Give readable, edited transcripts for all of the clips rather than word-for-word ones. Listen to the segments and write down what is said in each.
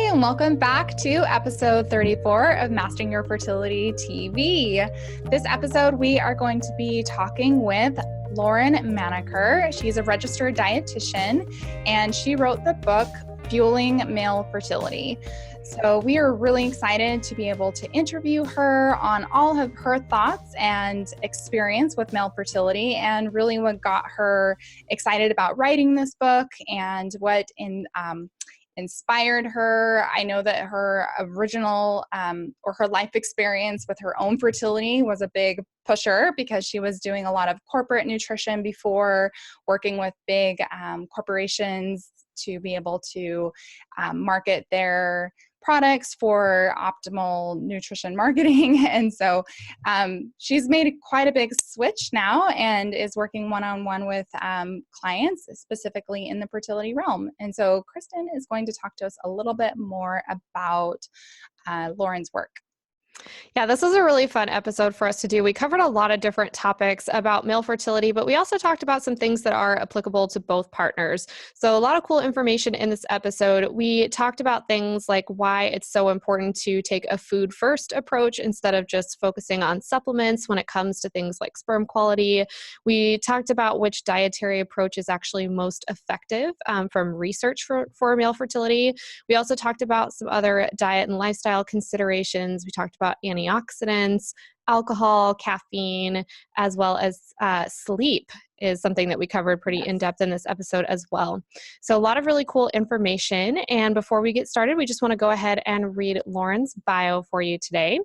and welcome back to episode 34 of Mastering Your Fertility TV. This episode, we are going to be talking with Lauren Manaker. She's a registered dietitian, and she wrote the book, Fueling Male Fertility. So we are really excited to be able to interview her on all of her thoughts and experience with male fertility, and really what got her excited about writing this book and what inspired her. I know that her original or her life experience with her own fertility was a big pusher because she was doing a lot of corporate nutrition before, working with big corporations to be able to market their products for optimal nutrition marketing. And so she's made quite a big switch now and is working one-on-one with clients, specifically in the fertility realm. And so Kristin is going to talk to us a little bit more about Lauren's work. Yeah, this was a really fun episode for us to do. We covered a lot of different topics about male fertility, but we also talked about some things that are applicable to both partners. So a lot of cool information in this episode. We talked about things like why it's so important to take a food first approach instead of just focusing on supplements when it comes to things like sperm quality. We talked about which dietary approach is actually most effective from research for male fertility. We also talked about some other diet and lifestyle considerations. We talked about antioxidants, alcohol, caffeine, as well as sleep is something that we covered pretty in-depth in this episode as well. So a lot of really cool information. And before we get started, we just want to go ahead and read Lauren's bio for you today.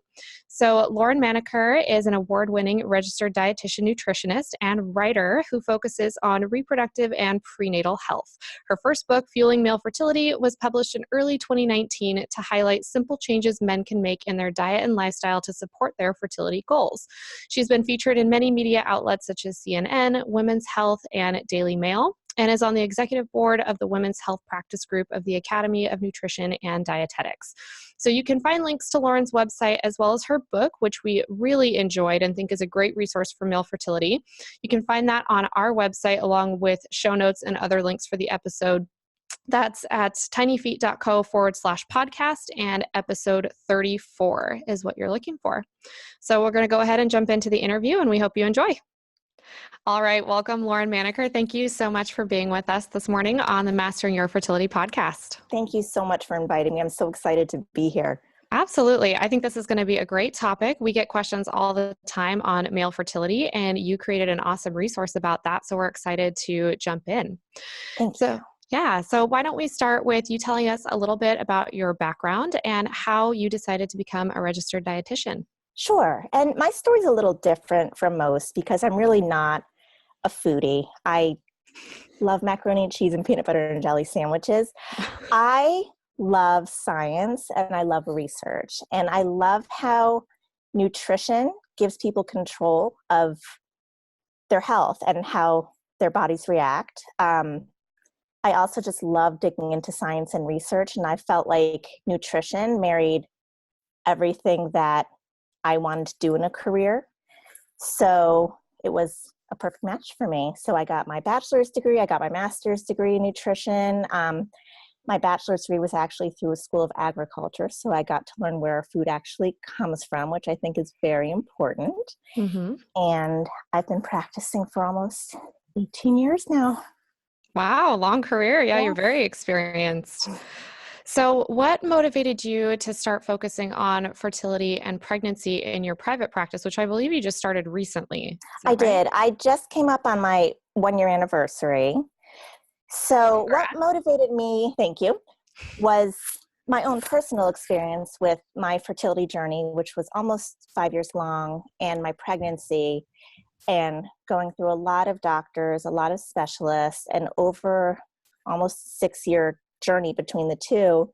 So Lauren Manaker is an award-winning registered dietitian, nutritionist, and writer who focuses on reproductive and prenatal health. Her first book, Fueling Male Fertility, was published in early 2019 to highlight simple changes men can make in their diet and lifestyle to support their fertility goals. She's been featured in many media outlets such as CNN, Women's Health, and Daily Mail, and is on the executive board of the Women's Health Practice Group of the Academy of Nutrition and Dietetics. So you can find links to Lauren's website as well as her book, which we really enjoyed and think is a great resource for male fertility. You can find that on our website along with show notes and other links for the episode. That's at tinyfeet.co/podcast, and episode 34 is what you're looking for. So we're going to go ahead and jump into the interview, and we hope you enjoy. All right. Welcome, Lauren Manaker. Thank you so much for being with us this morning on the Mastering Your Fertility podcast. Thank you so much for inviting me. I'm so excited to be here. Absolutely. I think this is going to be a great topic. We get questions all the time on male fertility, and you created an awesome resource about that. So we're excited to jump in. Thank you. So why don't we start with you telling us a little bit about your background and how you decided to become a registered dietitian? Sure. And my story's a little different from most because I'm really not a foodie. I love macaroni and cheese and peanut butter and jelly sandwiches. I love science and I love research. And I love how nutrition gives people control of their health and how their bodies react. I also just love digging into science and research. And I felt like nutrition married everything that I wanted to do in a career. So it was a perfect match for me. So I got my bachelor's degree. I got my master's degree in nutrition. My bachelor's degree was actually through a school of agriculture. So I got to learn where food actually comes from, which I think is very important. Mm-hmm. And I've been practicing for almost 18 years now. Wow. Long career. Yeah. You're very experienced. So what motivated you to start focusing on fertility and pregnancy in your private practice, which I believe you just started recently? I did. I just came up on my 1-year anniversary. So what motivated me, thank you, was my own personal experience with my fertility journey, which was almost 5 years long, and my pregnancy, and going through a lot of doctors, a lot of specialists, and over almost 6-year journey between the two.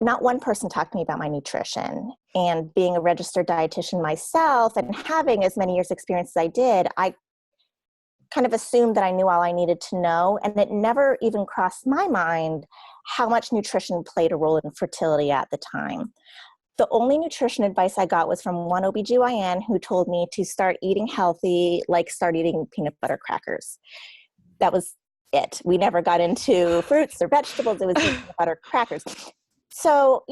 Not one person talked to me about my nutrition. And being a registered dietitian myself and having as many years experience as I did, I kind of assumed that I knew all I needed to know. And it never even crossed my mind how much nutrition played a role in fertility at the time. The only nutrition advice I got was from one OBGYN who told me to start eating healthy, like start eating peanut butter crackers. That was it. We never got into fruits or vegetables. It was peanut butter crackers. So,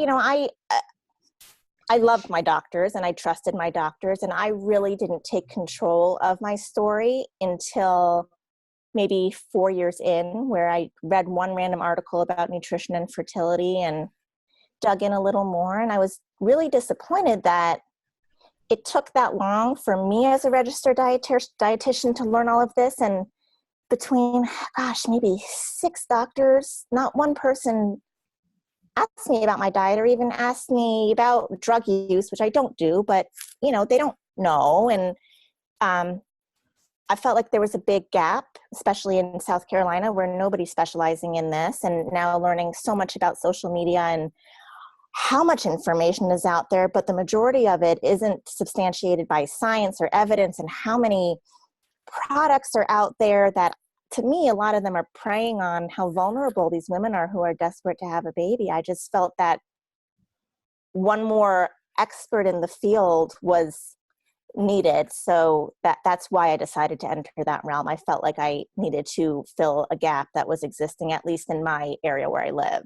I loved my doctors and I trusted my doctors, and I really didn't take control of my story until maybe 4 years in, where I read one random article about nutrition and fertility and dug in a little more. And I was really disappointed that it took that long for me as a registered dietitian to learn all of this. And between, maybe 6 doctors, not one person asked me about my diet or even asked me about drug use, which I don't do, but, they don't know. And I felt like there was a big gap, especially in South Carolina, where nobody's specializing in this. And now learning so much about social media and how much information is out there, but the majority of it isn't substantiated by science or evidence, and how many products are out there that, to me, a lot of them are preying on how vulnerable these women are who are desperate to have a baby. I just felt that one more expert in the field was needed. So that's why I decided to enter that realm. I felt like I needed to fill a gap that was existing, at least in my area where I live.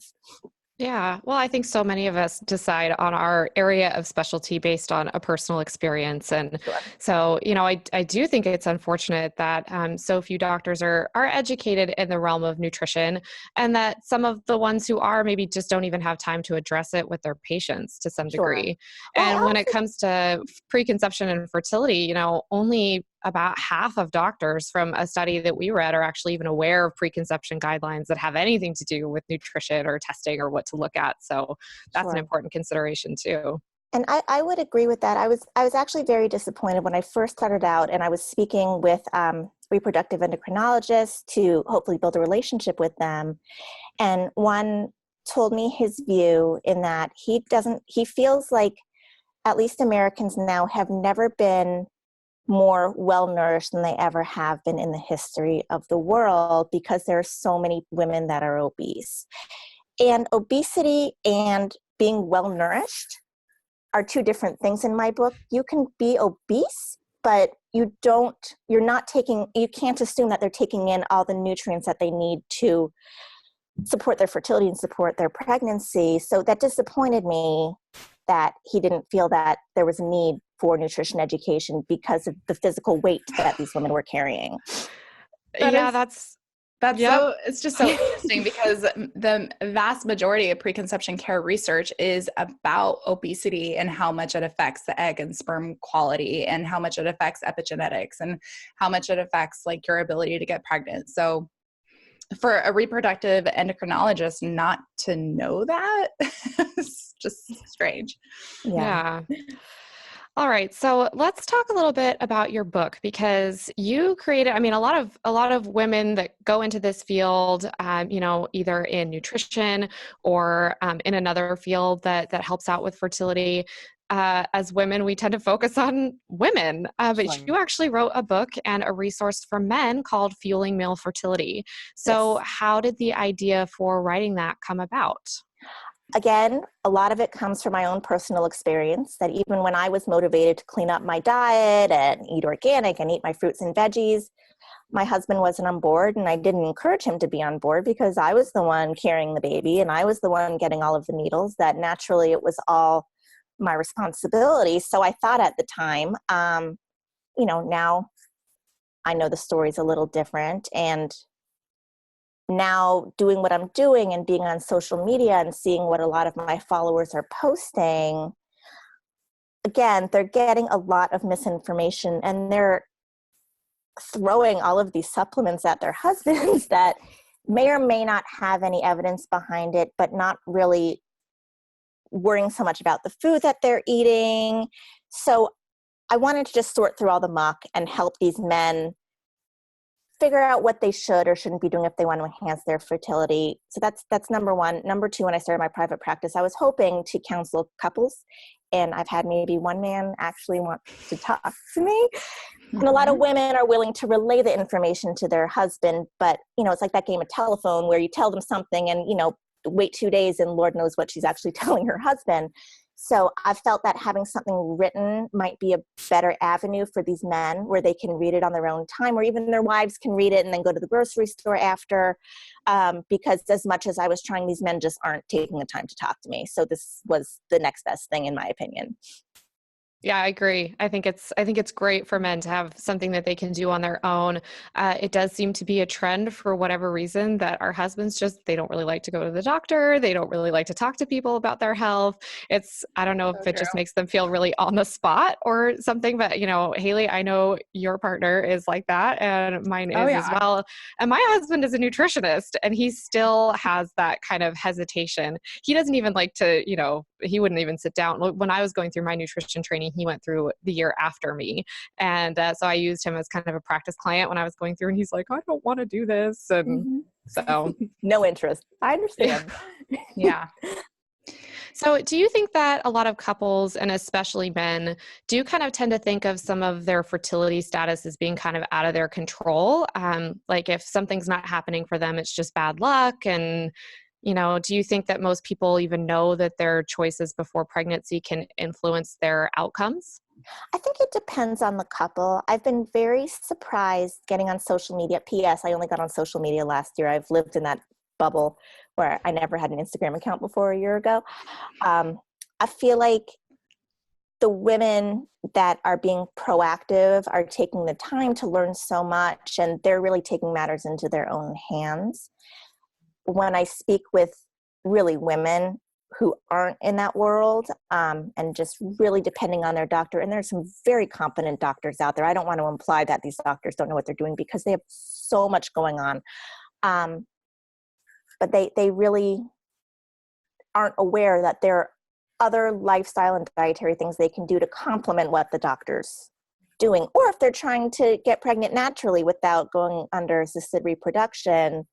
Yeah. Well, I think so many of us decide on our area of specialty based on a personal experience. And Sure. so, I do think it's unfortunate that so few doctors are educated in the realm of nutrition, and that some of the ones who are maybe just don't even have time to address it with their patients to some Sure. degree. Well, And when it comes to preconception and fertility, only about half of doctors from a study that we read are actually even aware of preconception guidelines that have anything to do with nutrition or testing or what to look at. So that's Sure. an important consideration too. And I would agree with that. I was actually very disappointed when I first started out, and I was speaking with reproductive endocrinologists to hopefully build a relationship with them. And one told me his view in that he feels like at least Americans now have never been more well-nourished than they ever have been in the history of the world, because there are so many women that are obese. And obesity and being well-nourished are two different things in my book. You can be obese, but you can't assume that they're taking in all the nutrients that they need to support their fertility and support their pregnancy. So that disappointed me, that he didn't feel that there was a need for nutrition education because of the physical weight that these women were carrying. That's Yep. so, it's just so interesting, because the vast majority of preconception care research is about obesity and how much it affects the egg and sperm quality, and how much it affects epigenetics, and how much it affects like your ability to get pregnant. So for a reproductive endocrinologist not to know that is just strange. Yeah. All right. So let's talk a little bit about your book, because you created, a lot of women that go into this field, either in nutrition or in another field that helps out with fertility. As women, we tend to focus on women, but Sure. you actually wrote a book and a resource for men called Fueling Male Fertility. So Yes. how did the idea for writing that come about? Again, a lot of it comes from my own personal experience, that even when I was motivated to clean up my diet and eat organic and eat my fruits and veggies, my husband wasn't on board, and I didn't encourage him to be on board, because I was the one carrying the baby and I was the one getting all of the needles, that naturally it was all my responsibility. So I thought at the time, now I know the story's a little different, and now doing what I'm doing and being on social media and seeing what a lot of my followers are posting, again, they're getting a lot of misinformation, and they're throwing all of these supplements at their husbands that may or may not have any evidence behind it, but not really worrying so much about the food that they're eating. So I wanted to just sort through all the muck and help these men figure out what they should or shouldn't be doing if they want to enhance their fertility. So that's number one. Number two, when I started my private practice, I was hoping to counsel couples, and I've had maybe one man actually want to talk to me. And a lot of women are willing to relay the information to their husband, but it's like that game of telephone where you tell them something and wait 2 days and Lord knows what she's actually telling her husband. So I felt that having something written might be a better avenue for these men where they can read it on their own time, or even their wives can read it and then go to the grocery store after. Because as much as I was trying, these men just aren't taking the time to talk to me. So this was the next best thing, in my opinion. Yeah, I agree. I think it's great for men to have something that they can do on their own. It does seem to be a trend for whatever reason that our husbands they don't really like to go to the doctor. They don't really like to talk to people about their health. I don't know if it just makes them feel really on the spot or something, but Haley, I know your partner is like that and mine is as well. And my husband is a nutritionist and he still has that kind of hesitation. He doesn't even like to, he wouldn't even sit down. When I was going through my nutrition training, he went through the year after me. And so I used him as kind of a practice client when I was going through, and he's like, I don't want to do this. And so no interest. I understand. Yeah. So do you think that a lot of couples, and especially men, do kind of tend to think of some of their fertility status as being kind of out of their control? Like if something's not happening for them, it's just bad luck. And do you think that most people even know that their choices before pregnancy can influence their outcomes? I think it depends on the couple. I've been very surprised getting on social media. P.S. I only got on social media last year. I've lived in that bubble where I never had an Instagram account before a year ago. I feel like the women that are being proactive are taking the time to learn so much, and they're really taking matters into their own hands. When I speak with really women who aren't in that world, and just really depending on their doctor, and there's some very competent doctors out there. I don't want to imply that these doctors don't know what they're doing because they have so much going on. But they really aren't aware that there are other lifestyle and dietary things they can do to complement what the doctor's doing. Or if they're trying to get pregnant naturally without going under assisted reproduction,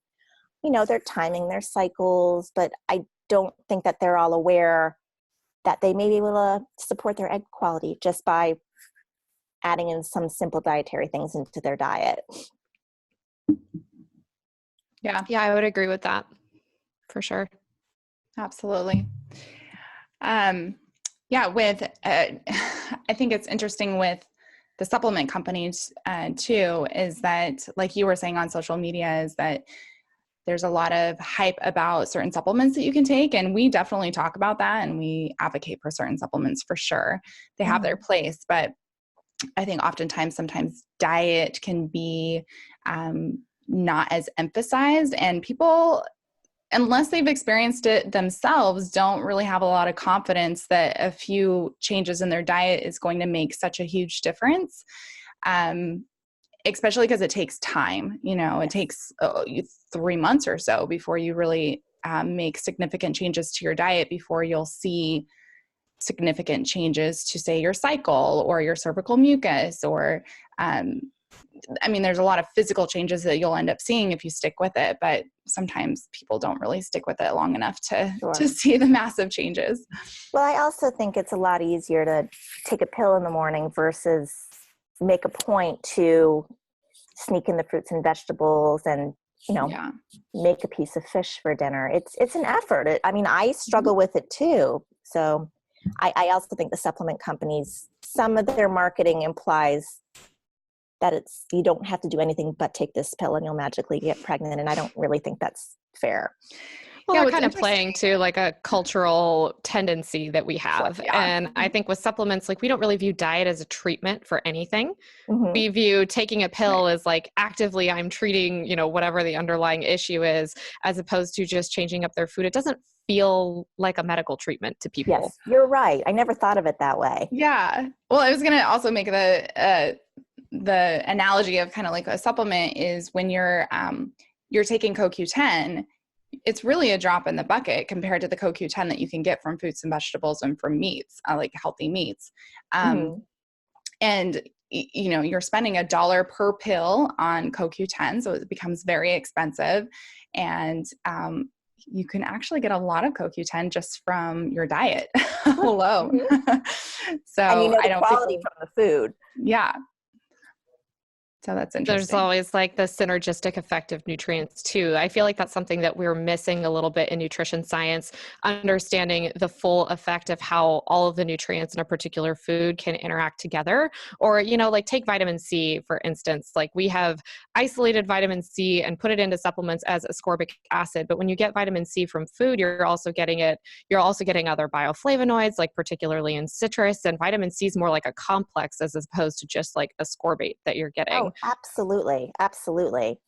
they're timing their cycles, but I don't think that they're all aware that they may be able to support their egg quality just by adding in some simple dietary things into their diet. Yeah. Yeah, I would agree with that for sure. Absolutely. With, I think it's interesting with the supplement companies too, is that like you were saying on social media, is that there's a lot of hype about certain supplements that you can take. And we definitely talk about that and we advocate for certain supplements for sure. They have their place, but I think sometimes diet can be not as emphasized, and people, unless they've experienced it themselves, don't really have a lot of confidence that a few changes in their diet is going to make such a huge difference. Especially because it takes time, it takes 3 months or so before you really make significant changes to your diet before you'll see significant changes to, say, your cycle or your cervical mucus, or there's a lot of physical changes that you'll end up seeing if you stick with it, but sometimes people don't really stick with it long enough to see the massive changes. Well, I also think it's a lot easier to take a pill in the morning versus make a point to sneak in the fruits and vegetables and, make a piece of fish for dinner. It's an effort. I struggle with it too. So I also think the supplement companies, some of their marketing implies that you don't have to do anything but take this pill and you'll magically get pregnant. And I don't really think that's fair. Well, they're kind of playing to like a cultural tendency that we have. And I think with supplements, like we don't really view diet as a treatment for anything. We view taking a pill as like actively I'm treating, whatever the underlying issue is, as opposed to just changing up their food. It doesn't feel like a medical treatment to people. Yes, you're right. I never thought of it that way. Yeah. Well, I was going to also make the analogy of kind of like a supplement is when you're taking CoQ10, it's really a drop in the bucket compared to the CoQ10 that you can get from fruits and vegetables and from meats, like healthy meats. And, you're spending $1 per pill on CoQ10, so it becomes very expensive. And you can actually get a lot of CoQ10 just from your diet alone. So and I don't quality think, from the food. Yeah. So that's There's interesting. always like the synergistic effect of nutrients too. I feel like that's something that we're missing a little bit in nutrition science, understanding the full effect of how all of the nutrients in a particular food can interact together. Or, like take vitamin C, for instance. Like we have isolated vitamin C and put it into supplements as ascorbic acid. But when you get vitamin C from food, you're also getting other bioflavonoids, like particularly in citrus. And vitamin C is more like a complex as opposed to just like ascorbate that you're getting. Oh, absolutely. Absolutely.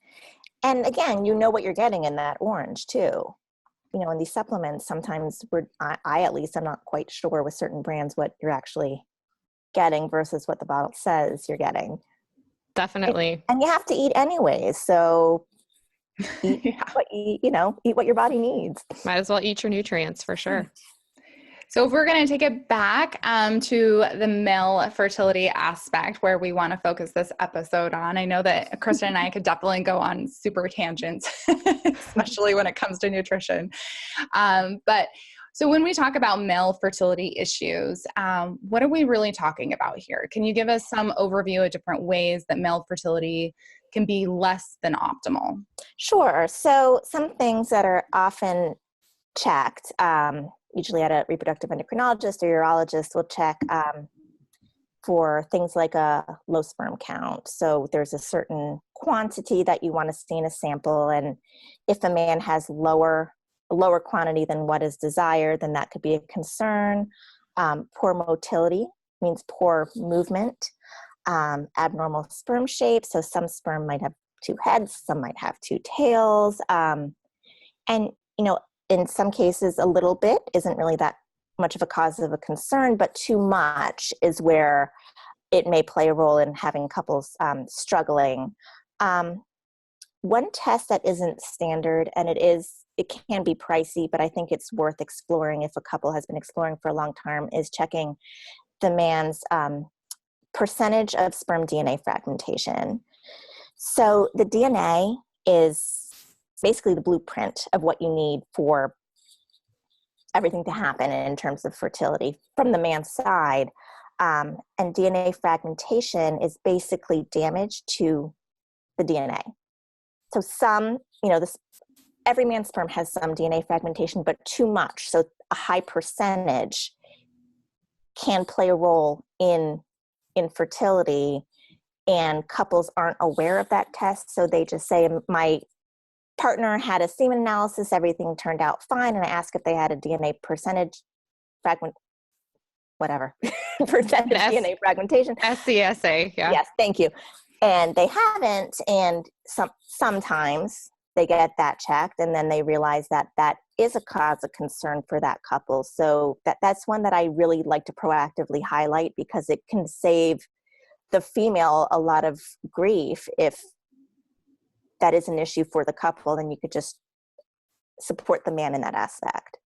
And again, you know what you're getting in that orange too. In these supplements, sometimes I at least, I'm not quite sure with certain brands what you're actually getting versus what the bottle says you're getting. Definitely. And you have to eat anyways. So eat Yeah. eat what your body needs. Might as well eat your nutrients for sure. So if we're going to take it back to the male fertility aspect where we want to focus this episode on, I know that Kristin and I could definitely go on super tangents, especially when it comes to nutrition. But so when we talk about male fertility issues, what are we really talking about here? Can you give us some overview of different ways that male fertility can be less than optimal? Sure. So some things that are often checked, usually at a reproductive endocrinologist or urologist will check for things like a low sperm count. So there's a certain quantity that you want to see in a sample. And if a man has a lower quantity than what is desired, then that could be a concern. Poor motility means poor movement. Abnormal sperm shape. So some sperm might have two heads, some might have two tails. And, in some cases, a little bit isn't really that much of a cause of a concern, but too much is where it may play a role in having couples struggling. One test that isn't standard, and it can be pricey, but I think it's worth exploring if a couple has been exploring for a long time, is checking the man's percentage of sperm DNA fragmentation. So the DNA is basically the blueprint of what you need for everything to happen in terms of fertility from the man's side. And DNA fragmentation is basically damage to the DNA. So every man's sperm has some DNA fragmentation, but too much. So a high percentage can play a role in infertility, and couples aren't aware of that test. So they just say, my partner had a semen analysis, everything turned out fine. And I asked if they had a DNA percentage percentage DNA fragmentation. SCSA, yeah. Yes, thank you. And they haven't. And sometimes they get that checked and then they realize that is a cause of concern for that couple. So that's one that I really like to proactively highlight, because it can save the female a lot of grief. If that is an issue for the couple, then you could just support the man in that aspect.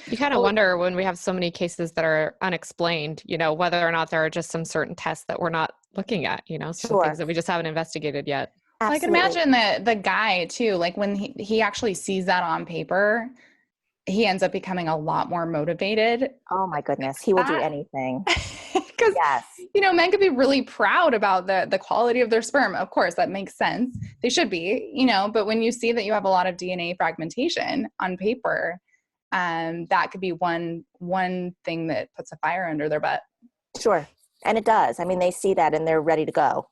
You kind of wonder when we have so many cases that are unexplained, whether or not there are just some certain tests that we're not looking at, some things that we just haven't investigated yet. Absolutely. I can imagine the guy too, like when he actually sees that on paper, he ends up becoming a lot more motivated. Oh my goodness. He will do anything. Because, yes. Men could be really proud about the quality of their sperm. Of course, that makes sense. They should be, but when you see that you have a lot of DNA fragmentation on paper, that could be one thing that puts a fire under their butt. Sure. And it does. I mean, they see that and they're ready to go.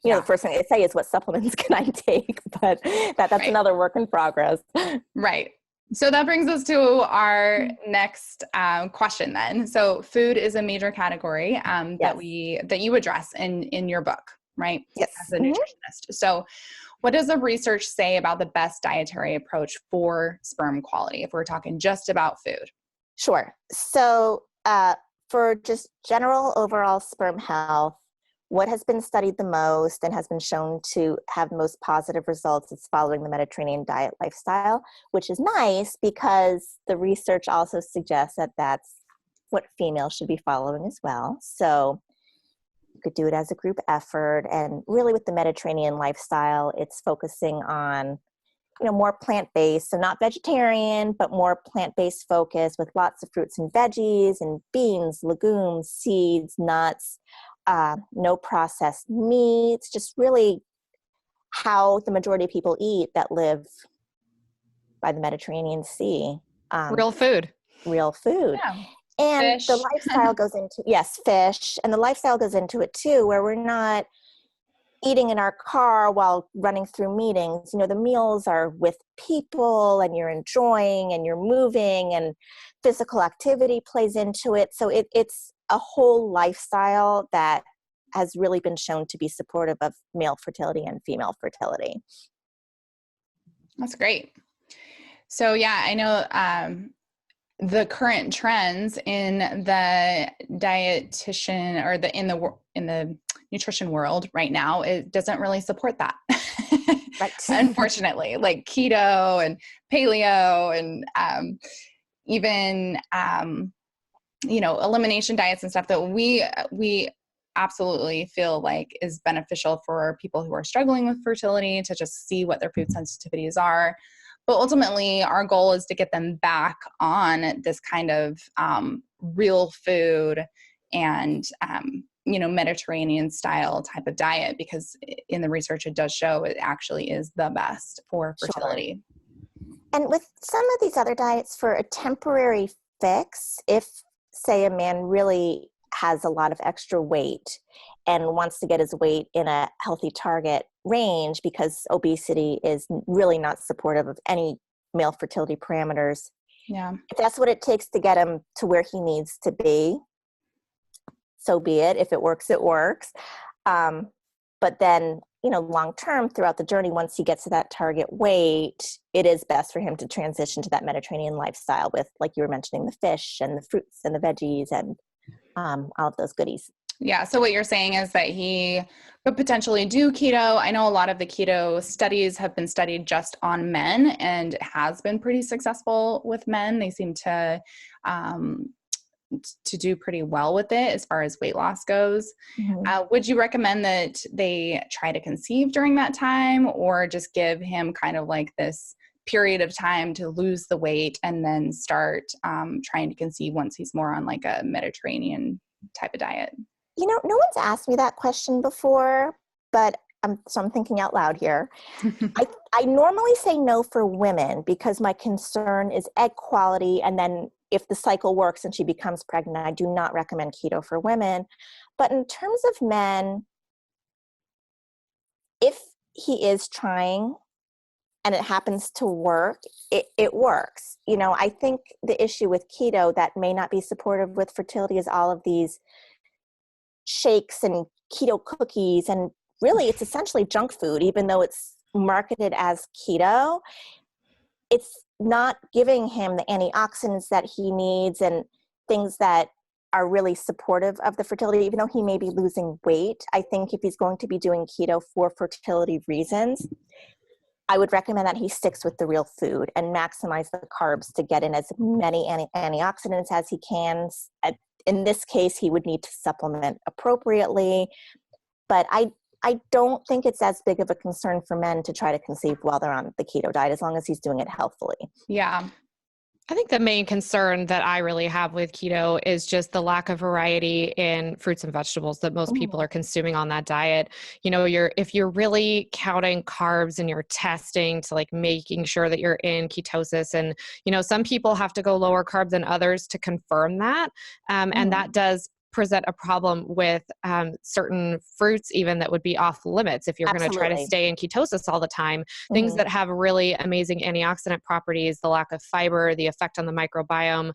The first thing they say is, what supplements can I take? But that's right. Another work in progress. Right. So that brings us to our next question then. So food is a major category yes. that you address in your book, right? Yes. As a nutritionist. So what does the research say about the best dietary approach for sperm quality, if we're talking just about food? Sure. So for just general overall sperm health, what has been studied the most and has been shown to have the most positive results is following the Mediterranean diet lifestyle, which is nice because the research also suggests that that's what females should be following as well. So you could do it as a group effort. And really with the Mediterranean lifestyle, it's focusing on, more plant-based, so not vegetarian, but more plant-based focus with lots of fruits and veggies and beans, legumes, seeds, nuts. no processed meats, just really how the majority of people eat that live by the Mediterranean Sea. Real food. Real food. Yeah. And Fish. the lifestyle goes into, yes, fish. And the lifestyle goes into it too, where we're not eating in our car while running through meetings. You know, the meals are with people and you're enjoying and you're moving, and physical activity plays into it. So it's a whole lifestyle that has really been shown to be supportive of male fertility and female fertility. That's great. So yeah, I know the current trends in the dietitian or in the nutrition world right now, it doesn't really support that. Right. Unfortunately, like keto and paleo and even elimination diets and stuff that we absolutely feel like is beneficial for people who are struggling with fertility to just see what their food sensitivities are. But ultimately, our goal is to get them back on this kind of real food and, Mediterranean style type of diet, because in the research, it does show it actually is the best for fertility. Sure. And with some of these other diets, for a temporary fix, if, say, a man really has a lot of extra weight and wants to get his weight in a healthy target range, because obesity is really not supportive of any male fertility parameters. Yeah. If that's what it takes to get him to where he needs to be, so be it. If it works, it works. But then, long term throughout the journey, once he gets to that target weight, it is best for him to transition to that Mediterranean lifestyle with, like you were mentioning, the fish and the fruits and the veggies and all of those goodies. Yeah. So what you're saying is that he could potentially do keto. I know a lot of the keto studies have been studied just on men, and it has been pretty successful with men. They seem to do pretty well with it as far as weight loss goes. Mm-hmm. Would you recommend that they try to conceive during that time, or just give him kind of like this period of time to lose the weight and then start trying to conceive once he's more on like a Mediterranean type of diet? No one's asked me that question before, but I'm thinking out loud here. I normally say no for women because my concern is egg quality. And then if the cycle works and she becomes pregnant, I do not recommend keto for women. But in terms of men, if he is trying and it happens to work, it works. I think the issue with keto that may not be supportive with fertility is all of these shakes and keto cookies, and really it's essentially junk food. Even though it's marketed as keto, it's not giving him the antioxidants that he needs and things that are really supportive of the fertility. Even though he may be losing weight, I think if he's going to be doing keto for fertility reasons, I would recommend that he sticks with the real food and maximize the carbs to get in as many antioxidants as he can. In this case, he would need to supplement appropriately. But I don't think it's as big of a concern for men to try to conceive while they're on the keto diet, as long as he's doing it healthfully. Yeah. I think the main concern that I really have with keto is just the lack of variety in fruits and vegetables that most people are consuming on that diet. If you're really counting carbs and you're testing to like making sure that you're in ketosis, and, some people have to go lower carb than others to confirm that. And that does present a problem with certain fruits even that would be off limits if you're going to try to stay in ketosis all the time. Things that have really amazing antioxidant properties, the lack of fiber, the effect on the microbiome.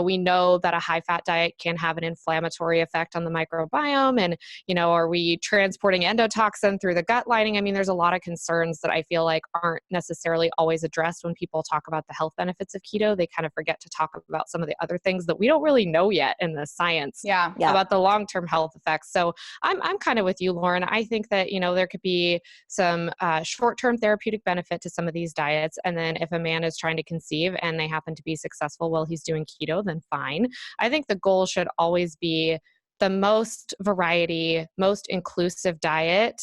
We know that a high-fat diet can have an inflammatory effect on the microbiome, and, are we transporting endotoxin through the gut lining? I mean, there's a lot of concerns that I feel like aren't necessarily always addressed when people talk about the health benefits of keto. They kind of forget to talk about some of the other things that we don't really know yet in the science. Yeah. About the long-term health effects. So I'm kind of with you, Lauren. I think that, there could be some short-term therapeutic benefit to some of these diets. And then if a man is trying to conceive and they happen to be successful while he's doing keto, then fine. I think the goal should always be the most variety, most inclusive diet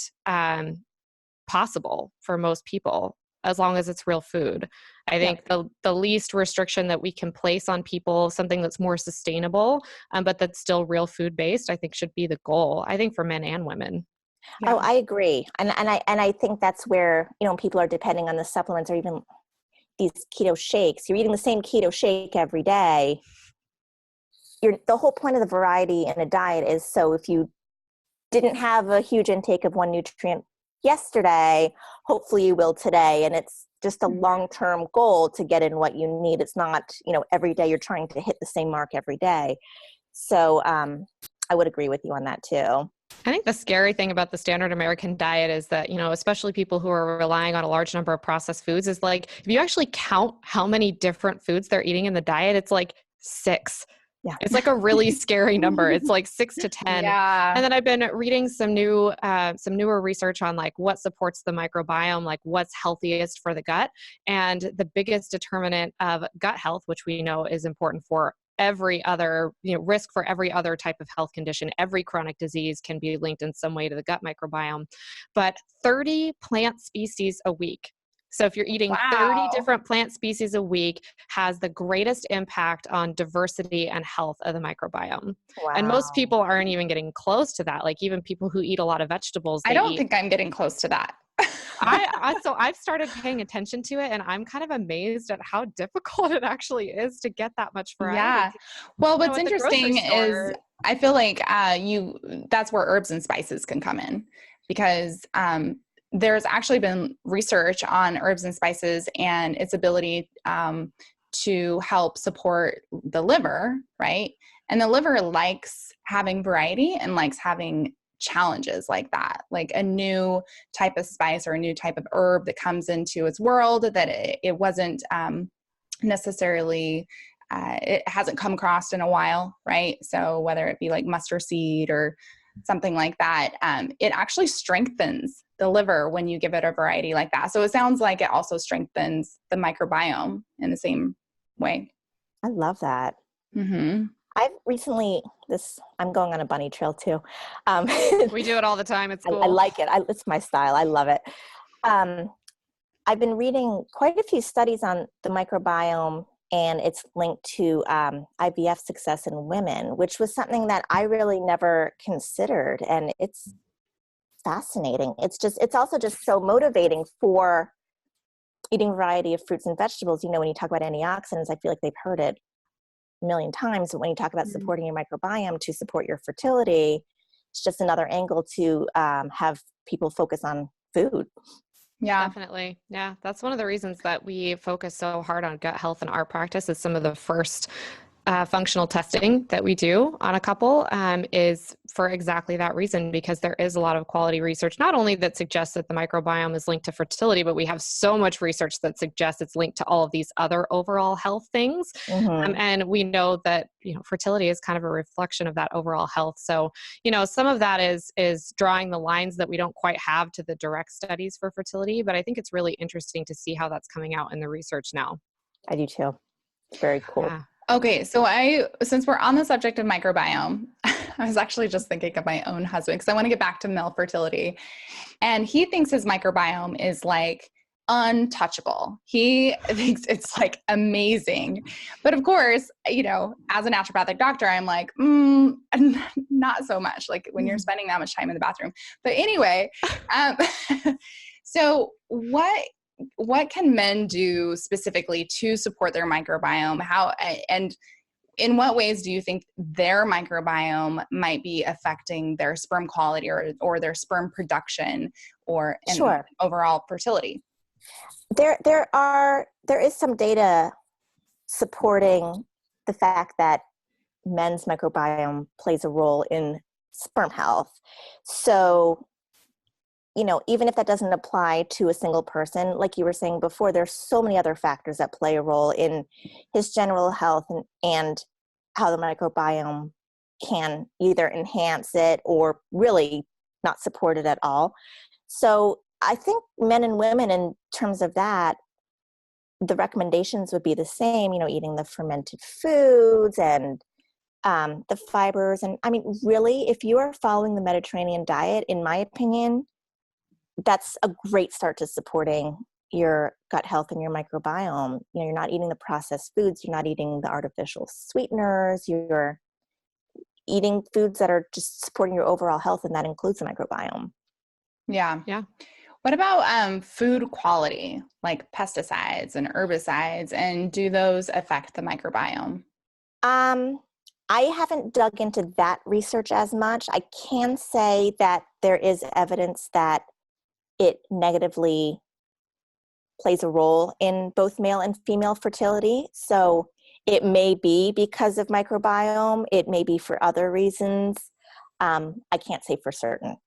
possible for most people. as long as it's real food. I think the least restriction that we can place on people, something that's more sustainable, but that's still real food based, I think should be the goal, I think, for men and women. Yeah. Oh, I agree. And I think that's where, people are depending on the supplements or even these keto shakes. You're eating the same keto shake every day. The whole point of the variety in a diet is so if you didn't have a huge intake of one nutrient yesterday, hopefully you will today. And it's just a long-term goal to get in what you need. It's not, every day you're trying to hit the same mark every day. So I would agree with you on that too. I think the scary thing about the standard American diet is that, especially people who are relying on a large number of processed foods is like, if you actually count how many different foods they're eating in the diet, it's like 6. Yeah. It's like a really scary number. It's like 6 to 10. Yeah. And then I've been reading some newer research on like what supports the microbiome, like what's healthiest for the gut. And the biggest determinant of gut health, which we know is important for every other, risk for every other type of health condition, every chronic disease can be linked in some way to the gut microbiome, but 30 plant species a week. So if you're eating 30 different plant species a week has the greatest impact on diversity and health of the microbiome. Wow. And most people aren't even getting close to that. Like even people who eat a lot of vegetables. I don't think I'm getting close to that. So I've started paying attention to it and I'm kind of amazed at how difficult it actually is to get that much variety. Yeah. Well, what's interesting is I feel like that's where herbs and spices can come in because, there's actually been research on herbs and spices and its ability to help support the liver, right? And the liver likes having variety and likes having challenges like that, like a new type of spice or a new type of herb that comes into its world that it wasn't necessarily, it hasn't come across in a while, right? So whether it be like mustard seed or something like that, it actually strengthens the liver when you give it a variety like that. So it sounds like it also strengthens the microbiome in the same way. I love that. Mm-hmm. I've recently, I'm going on a bunny trail too. We do it all the time. It's cool. I like it. It's my style. I love it. I've been reading quite a few studies on the microbiome and it's linked to IVF success in women, which was something that I really never considered. And it's fascinating. It's also just so motivating for eating a variety of fruits and vegetables. When you talk about antioxidants, I feel like they've heard it a million times. But when you talk about supporting your microbiome to support your fertility, it's just another angle to have people focus on food. Yeah, definitely. Yeah. That's one of the reasons that we focus so hard on gut health in our practice is some of the first functional testing that we do on a couple is for exactly that reason, because there is a lot of quality research, not only that suggests that the microbiome is linked to fertility, but we have so much research that suggests it's linked to all of these other overall health things. Mm-hmm. And we know that, fertility is kind of a reflection of that overall health. So, some of that is drawing the lines that we don't quite have to the direct studies for fertility, but I think it's really interesting to see how that's coming out in the research now. I do too. It's very cool. Yeah. Okay, so since we're on the subject of microbiome, I was actually just thinking of my own husband because I want to get back to male fertility. And he thinks his microbiome is like untouchable. He thinks it's like amazing. But of course, as a naturopathic doctor, I'm like, not so much, like when you're spending that much time in the bathroom. But anyway, so what can men do specifically to support their microbiome? How and in what ways do you think their microbiome might be affecting their sperm quality or their sperm production or overall fertility? There is some data supporting the fact that men's microbiome plays a role in sperm health. So even if that doesn't apply to a single person, like you were saying before, there's so many other factors that play a role in his general health and how the microbiome can either enhance it or really not support it at all. So I think men and women, in terms of that, the recommendations would be the same, eating the fermented foods and the fibers. And I mean, really, if you are following the Mediterranean diet, in my opinion, that's a great start to supporting, your gut health and your microbiome. You're not eating the processed foods, you're not eating the artificial sweeteners, you're eating foods that are just supporting your overall health, and that includes the microbiome. Yeah. Yeah. What about food quality, like pesticides and herbicides, and do those affect the microbiome? I haven't dug into that research as much. I can say that there is evidence that it negatively plays a role in both male and female fertility. So it may be because of microbiome, it may be for other reasons. I can't say for certain.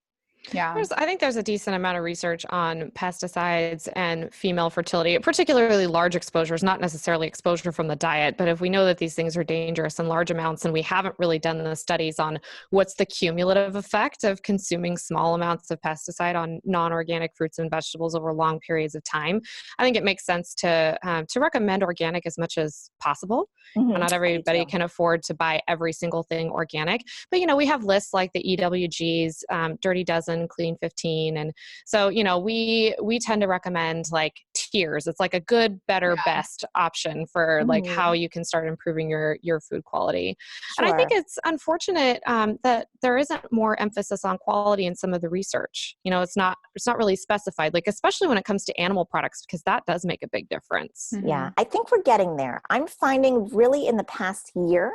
Yeah. I think there's a decent amount of research on pesticides and female fertility, particularly large exposures, not necessarily exposure from the diet, but if we know that these things are dangerous in large amounts, and we haven't really done the studies on what's the cumulative effect of consuming small amounts of pesticide on non-organic fruits and vegetables over long periods of time, I think it makes sense to recommend organic as much as possible. Mm-hmm. Not everybody can afford to buy every single thing organic, but we have lists like the EWG's, Dirty Dozen, Clean 15, and so we tend to recommend like tiers. It's like a good, better, best option for like how you can start improving your food quality. Sure. And I think it's unfortunate that there isn't more emphasis on quality in some of the research. It's not really specified, like especially when it comes to animal products, because that does make a big difference. Mm-hmm. Yeah, I think we're getting there. I'm finding really in the past year,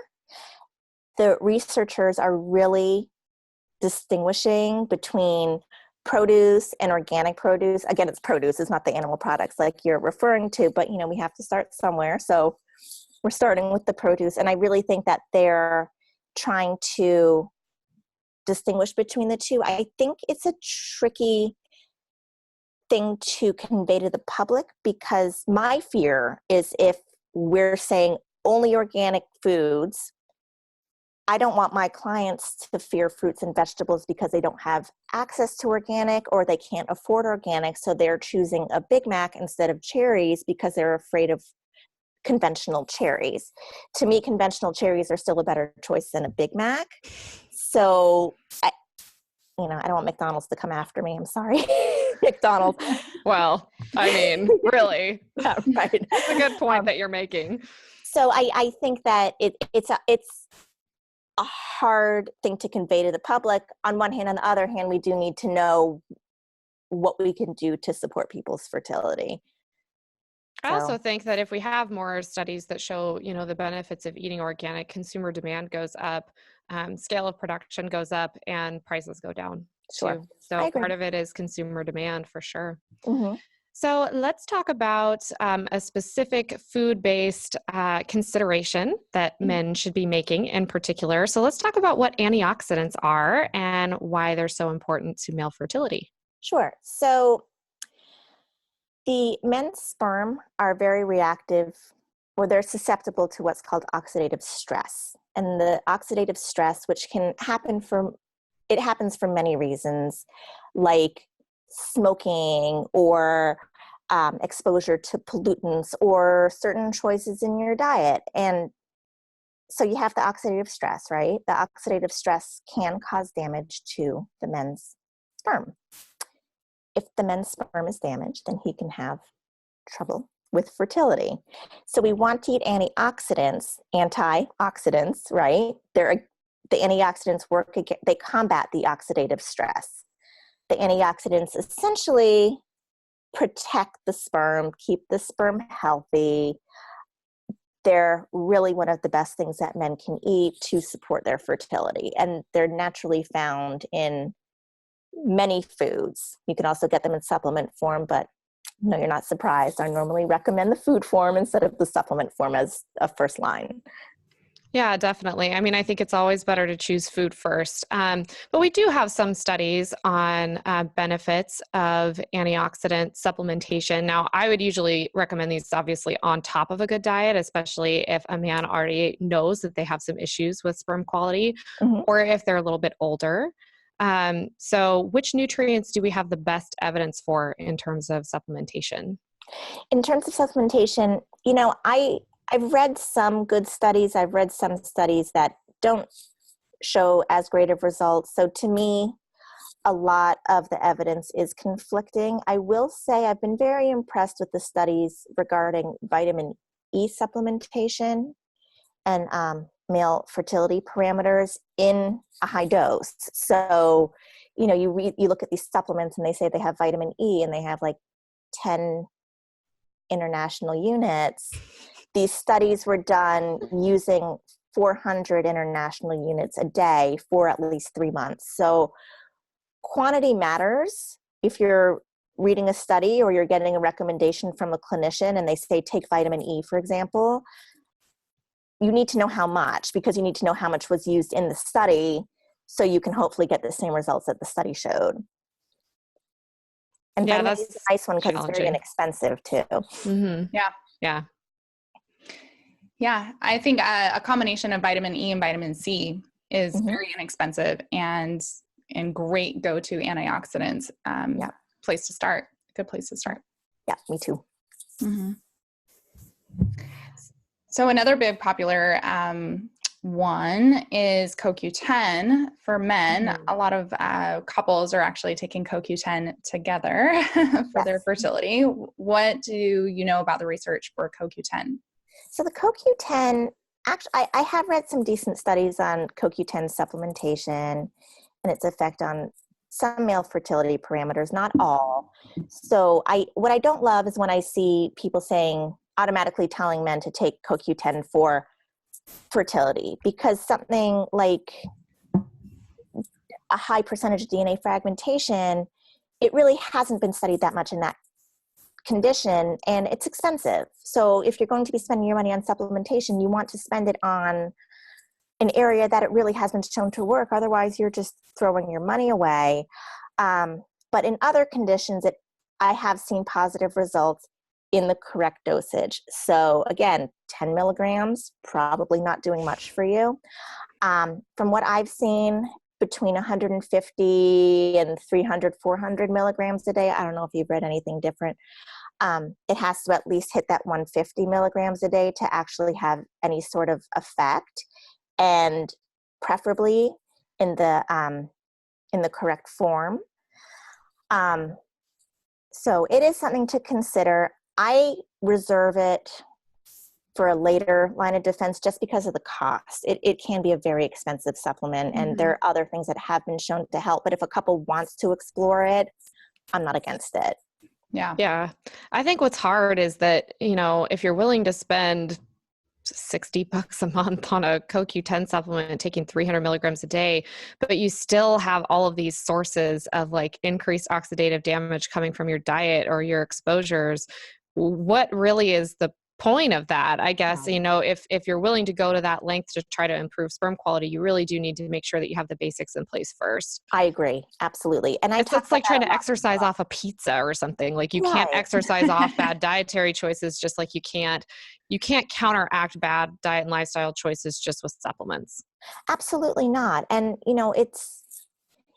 the researchers are really distinguishing between produce and organic produce. Again, it's produce, it's not the animal products like you're referring to, but we have to start somewhere. So we're starting with the produce. And I really think that they're trying to distinguish between the two. I think it's a tricky thing to convey to the public, because my fear is if we're saying only organic foods, I don't want my clients to fear fruits and vegetables because they don't have access to organic or they can't afford organic. So they're choosing a Big Mac instead of cherries because they're afraid of conventional cherries. To me, conventional cherries are still a better choice than a Big Mac. So I don't want McDonald's to come after me. I'm sorry, McDonald's. Well, I mean, really. Yeah, right. That's a good point that you're making. So I think that it's a hard thing to convey to the public. On one hand, on the other hand, we do need to know what we can do to support people's fertility. I also think that if we have more studies that show, the benefits of eating organic, consumer demand goes up, scale of production goes up, and prices go down Sure. too. So part of it is consumer demand for sure. Mm-hmm. So let's talk about a specific food-based consideration that men should be making in particular. So let's talk about what antioxidants are and why they're so important to male fertility. Sure. So the men's sperm are very reactive, or they're susceptible to what's called oxidative stress. And the oxidative stress, which happens for many reasons, like smoking or exposure to pollutants or certain choices in your diet. And so you have the oxidative stress, right? The oxidative stress can cause damage to the men's sperm. If the men's sperm is damaged, then he can have trouble with fertility. So we want to eat antioxidants, right? The antioxidants work again, they combat the oxidative stress. The antioxidants essentially protect the sperm, keep the sperm healthy. They're really one of the best things that men can eat to support their fertility. And they're naturally found in many foods. You can also get them in supplement form, but no, you're not surprised. I normally recommend the food form instead of the supplement form as a first line. Yeah, definitely. I mean, I think it's always better to choose food first. But we do have some studies on benefits of antioxidant supplementation. Now, I would usually recommend these obviously on top of a good diet, especially if a man already knows that they have some issues with sperm quality, or if they're a little bit older. So which nutrients do we have the best evidence for in terms of supplementation? In terms of supplementation, I've read some good studies. I've read some studies that don't show as great of results. So to me, a lot of the evidence is conflicting. I will say I've been very impressed with the studies regarding vitamin E supplementation and male fertility parameters in a high dose. So, you know, you look at these supplements and they say they have vitamin E and they have like 10 international units. These studies were done using 400 international units a day for at least 3 months. So quantity matters. If you're reading a study or you're getting a recommendation from a clinician and they say take vitamin E, for example, you need to know how much, because you need to know how much was used in the study so you can hopefully get the same results that the study showed. And vitamin E is a nice one because it's very inexpensive too. Mm-hmm. Yeah, I think a combination of vitamin E and vitamin C is very inexpensive and great go-to antioxidants. Place to start. Good place to start. Yeah, me too. Mm-hmm. So another big popular one is CoQ10 for men. A lot of couples are actually taking CoQ10 together for their fertility. What do you know about the research for CoQ10? So the CoQ10, actually, I have read some decent studies on CoQ10 supplementation and its effect on some male fertility parameters, not all. So what I don't love is when I see people automatically telling men to take CoQ10 for fertility, because something like a high percentage of DNA fragmentation, it really hasn't been studied that much in that condition, and it's expensive. So if you're going to be spending your money on supplementation, you want to spend it on an area that it really has been shown to work. Otherwise, you're just throwing your money away. But in other conditions, I have seen positive results in the correct dosage. So again, 10 milligrams, probably not doing much for you. From what I've seen, between 150 and 300, 400 milligrams a day. I don't know if you've read anything different. It has to at least hit that 150 milligrams a day to actually have any sort of effect, and preferably in the correct form. So it is something to consider. I reserve it for a later line of defense just because of the cost. It can be a very expensive supplement, and there are other things that have been shown to help. But if a couple wants to explore it, I'm not against it. Yeah. I think what's hard is that, if you're willing to spend $60 a month on a CoQ10 supplement and taking 300 milligrams a day, but you still have all of these sources of like increased oxidative damage coming from your diet or your exposures, what really is the point of that? I guess, if you're willing to go to that length to try to improve sperm quality, you really do need to make sure that you have the basics in place first. I agree. Absolutely. And it's like trying to exercise off a pizza or something. Like you can't exercise off bad dietary choices, just like you can't counteract bad diet and lifestyle choices just with supplements. Absolutely not. And, it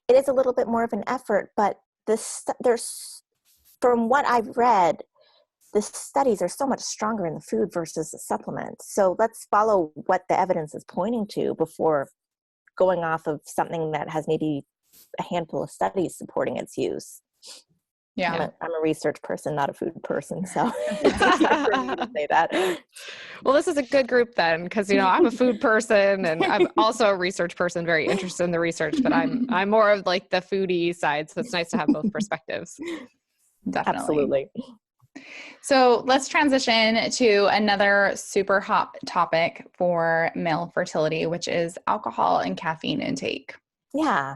is a little bit more of an effort, but there's, from what I've read, the studies are so much stronger in the food versus the supplements. So let's follow what the evidence is pointing to before going off of something that has maybe a handful of studies supporting its use. Yeah. I'm a research person, not a food person. So it's easier for me to say that. Well, this is a good group then, because, I'm a food person and I'm also a research person, very interested in the research, but I'm more of like the foodie side. So it's nice to have both perspectives. Definitely. Absolutely. So let's transition to another super hot topic for male fertility, which is alcohol and caffeine intake. Yeah.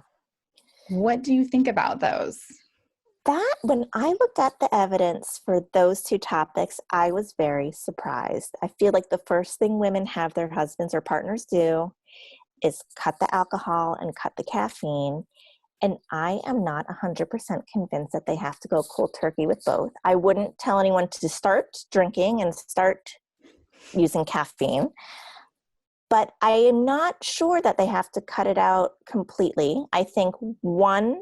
What do you think about those? When I looked at the evidence for those two topics, I was very surprised. I feel like the first thing women have their husbands or partners do is cut the alcohol and cut the caffeine. And I am not 100% convinced that they have to go cold turkey with both. I wouldn't tell anyone to start drinking and start using caffeine. But I am not sure that they have to cut it out completely. I think one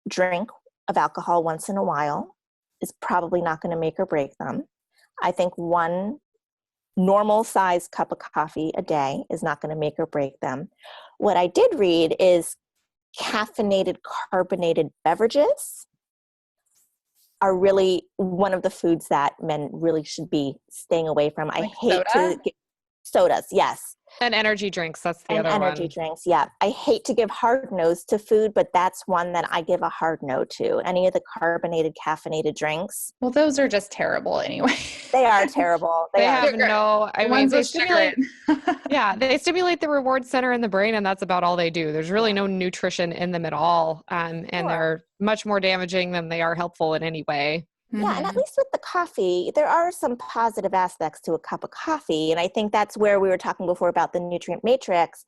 drink of alcohol once in a while is probably not going to make or break them. I think one normal size cup of coffee a day is not going to make or break them. What I did read is caffeinated, carbonated beverages are really one of the foods that men really should be staying away from. I hate to get sodas, yes. And energy drinks, that's the and other energy one. drinks, yeah. I hate to give hard no's to food, but that's one that I give a hard no to. Any of the carbonated, caffeinated drinks. Well, those are just terrible anyway. They are terrible. They are. have no, I mean, they stimulate, sugar. yeah, they stimulate the reward center in the brain, and that's about all they do. There's really no nutrition in them at all. And they're much more damaging than they are helpful in any way. Yeah, and at least with the coffee, there are some positive aspects to a cup of coffee. And I think that's where we were talking before about the nutrient matrix,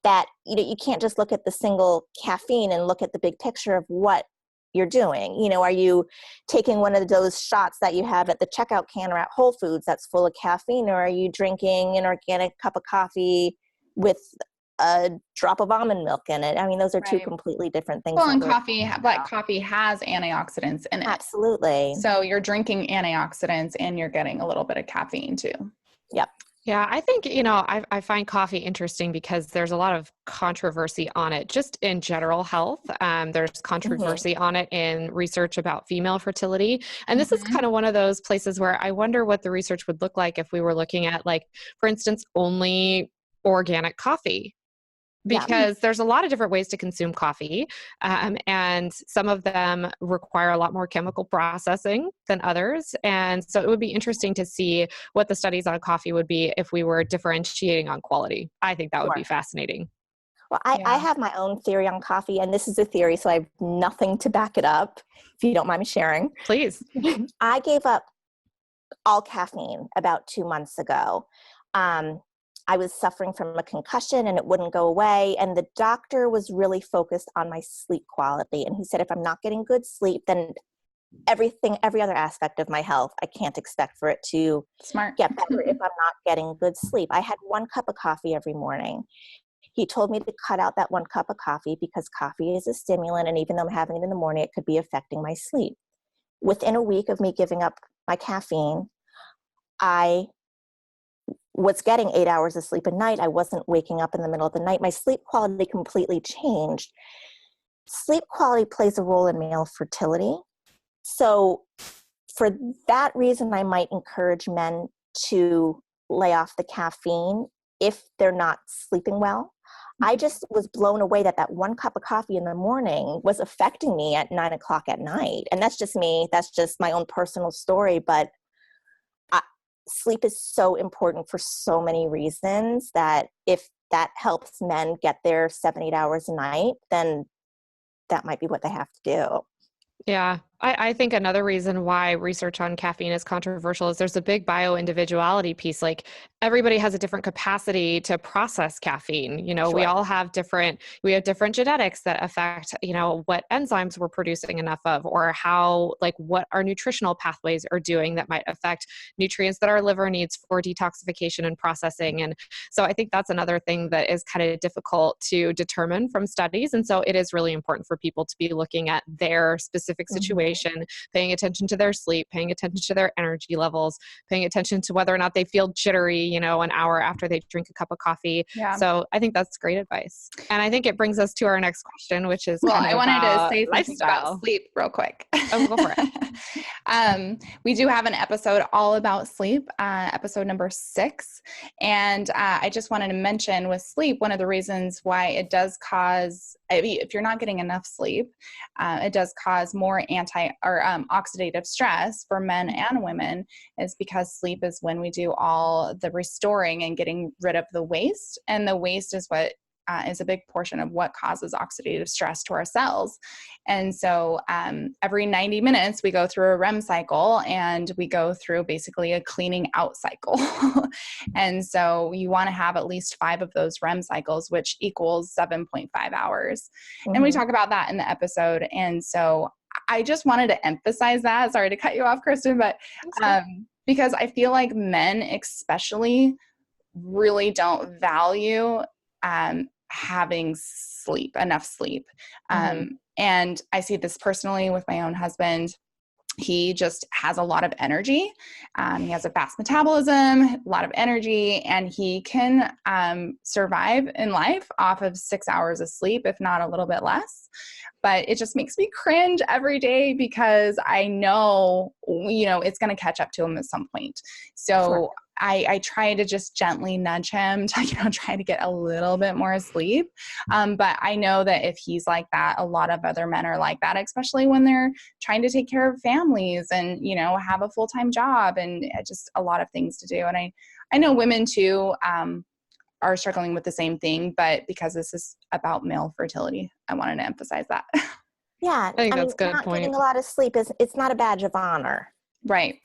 that you can't just look at the single caffeine and look at the big picture of what you're doing. Are you taking one of those shots that you have at the checkout counter at Whole Foods that's full of caffeine, or are you drinking an organic cup of coffee with a drop of almond milk in it? I mean, those are two completely different things. Well, and coffee, black coffee has antioxidants in it. Absolutely. So you're drinking antioxidants and you're getting a little bit of caffeine too. Yep. Yeah, I think, I find coffee interesting because there's a lot of controversy on it, just in general health. There's controversy on it in research about female fertility. And this is kind of one of those places where I wonder what the research would look like if we were looking at, like, for instance, only organic coffee. Because there's a lot of different ways to consume coffee, and some of them require a lot more chemical processing than others. And so it would be interesting to see what the studies on coffee would be if we were differentiating on quality. I think that would be fascinating. Well, I have my own theory on coffee, and this is a theory, so I have nothing to back it up, if you don't mind me sharing. Please. I gave up all caffeine about 2 months ago. I was suffering from a concussion and it wouldn't go away. And the doctor was really focused on my sleep quality. And he said, if I'm not getting good sleep, then every other aspect of my health, I can't expect for it to get better if I'm not getting good sleep. I had 1 cup of coffee every morning. He told me to cut out that 1 cup of coffee because coffee is a stimulant. And even though I'm having it in the morning, it could be affecting my sleep. Within a week of me giving up my caffeine, I was getting 8 hours of sleep a night. I wasn't waking up in the middle of the night. My sleep quality completely changed. Sleep quality plays a role in male fertility. So for that reason, I might encourage men to lay off the caffeine if they're not sleeping well. I just was blown away that 1 cup of coffee in the morning was affecting me at 9 o'clock at night. And that's just me. That's just my own personal story. But sleep is so important for so many reasons that if that helps men get their 7-8 hours a night, then that might be what they have to do. Yeah. I think another reason why research on caffeine is controversial is there's a big bio-individuality piece. Like, everybody has a different capacity to process caffeine. We all have different genetics that affect, what enzymes we're producing enough of, or how, what our nutritional pathways are doing that might affect nutrients that our liver needs for detoxification and processing. And so I think that's another thing that is kind of difficult to determine from studies. And so it is really important for people to be looking at their specific situation, paying attention to their sleep, paying attention to their energy levels, paying attention to whether or not they feel jittery, an hour after they drink a cup of coffee. Yeah. So I think that's great advice. And I think it brings us to our next question, which is I wanted to say something about sleep real quick. Oh, go for it. We do have an episode all about sleep, episode number 6. And I just wanted to mention with sleep, one of the reasons why it does cause, if you're not getting enough sleep, it does cause more oxidative stress for men and women, is because sleep is when we do all the restoring and getting rid of the waste. And the waste is what is a big portion of what causes oxidative stress to our cells. And so every 90 minutes, we go through a REM cycle, and we go through basically a cleaning out cycle. And so you want to have at least 5 of those REM cycles, which equals 7.5 hours. And we talk about that in the episode. And so I just wanted to emphasize that. Sorry to cut you off, Kristin, but because I feel like men especially really don't value having enough sleep. And I see this personally with my own husband. he just has a lot of energy. He has a fast metabolism, a lot of energy, and he can survive in life off of 6 hours of sleep, if not a little bit less. But it just makes me cringe every day because I know, it's going to catch up to him at some point. So Sure. I try to just gently nudge him to, try to get a little bit more sleep. But I know that if he's like that, a lot of other men are like that, especially when they're trying to take care of families and, have a full-time job and just a lot of things to do. And I know women too, are struggling with the same thing, but because this is about male fertility, I wanted to emphasize that. Yeah. I think that's a good not point. getting a lot of sleep it's not a badge of honor. Right.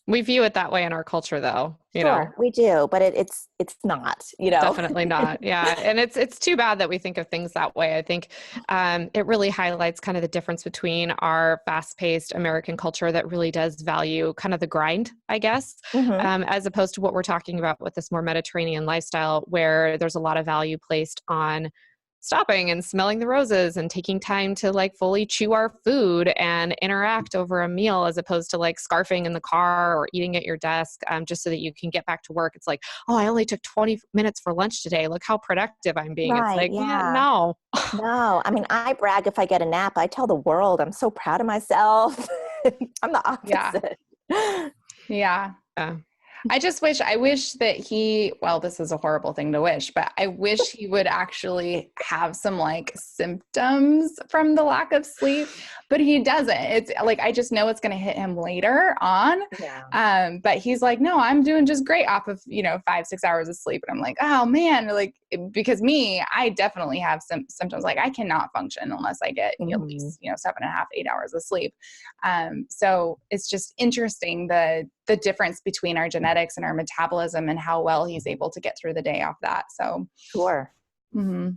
We view it that way in our culture, though. Sure, we do, but it's not, Definitely not. Yeah. And it's too bad that we think of things that way. I think it really highlights kind of the difference between our fast-paced American culture that really does value kind of the grind, I guess, as opposed to what we're talking about with this more Mediterranean lifestyle, where there's a lot of value placed on stopping and smelling the roses and taking time to like fully chew our food and interact over a meal, as opposed to like scarfing in the car or eating at your desk just so that you can get back to work. It's like, oh, I only took 20 minutes for lunch today. Look how productive I'm being. Right, it's like, yeah. no. No, I brag if I get a nap. I tell the world I'm so proud of myself. I'm the opposite. Yeah. I wish that well, this is a horrible thing to wish, but I wish he would actually have some like symptoms from the lack of sleep, but he doesn't. It's like, I just know it's going to hit him later on. Yeah. But he's like, no, I'm doing just great off of, 5-6 hours of sleep. And I'm like, oh man, like, because I definitely have some symptoms. Like I cannot function unless I get at least, 7.5, 8 hours of sleep. So it's just interesting the difference between our genetics and our metabolism and how well he's able to get through the day off that. So, sure. Mm-hmm.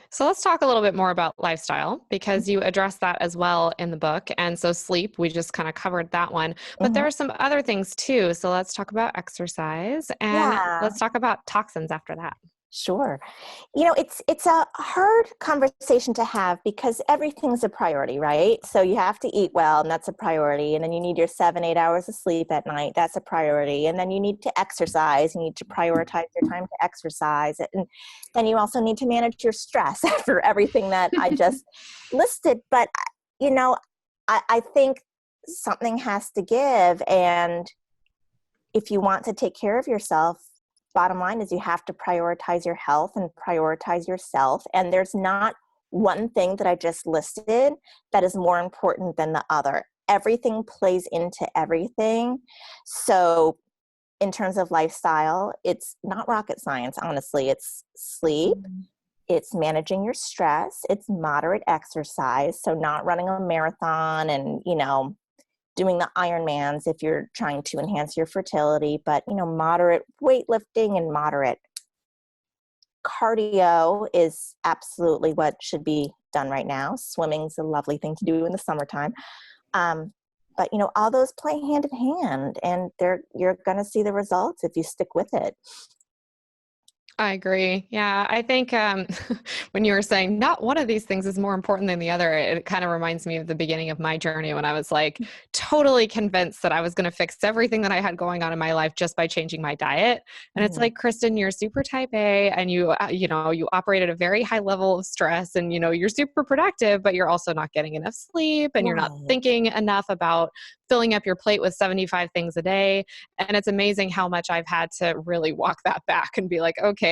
So let's talk a little bit more about lifestyle, because you address that as well in the book. And so sleep, we just kind of covered that one, but there are some other things too. So let's talk about exercise and let's talk about toxins after that. Sure. It's a hard conversation to have because everything's a priority, right? So you have to eat well, and that's a priority. And then you need your 7-8 hours of sleep at night. That's a priority. And then you need to exercise. You need to prioritize your time to exercise. And then you also need to manage your stress for everything that I just listed. But, I think something has to give. And if you want to take care of yourself, bottom line is you have to prioritize your health and prioritize yourself. And there's not one thing that I just listed that is more important than the other. Everything plays into everything. So in terms of lifestyle, it's not rocket science, honestly. It's sleep. It's managing your stress. It's moderate exercise. So not running a marathon and, doing the Ironmans if you're trying to enhance your fertility, but, moderate weightlifting and moderate cardio is absolutely what should be done right now. Swimming's a lovely thing to do in the summertime. But, all those play hand in hand, and you're going to see the results if you stick with it. I agree. Yeah. I think when you were saying not one of these things is more important than the other, it kind of reminds me of the beginning of my journey when I was like totally convinced that I was going to fix everything that I had going on in my life just by changing my diet. And it's like, Kristin, you're super type A and you operate at a very high level of stress and, you're super productive, but you're also not getting enough sleep and you're not thinking enough about filling up your plate with 75 things a day. And it's amazing how much I've had to really walk that back and be like, okay,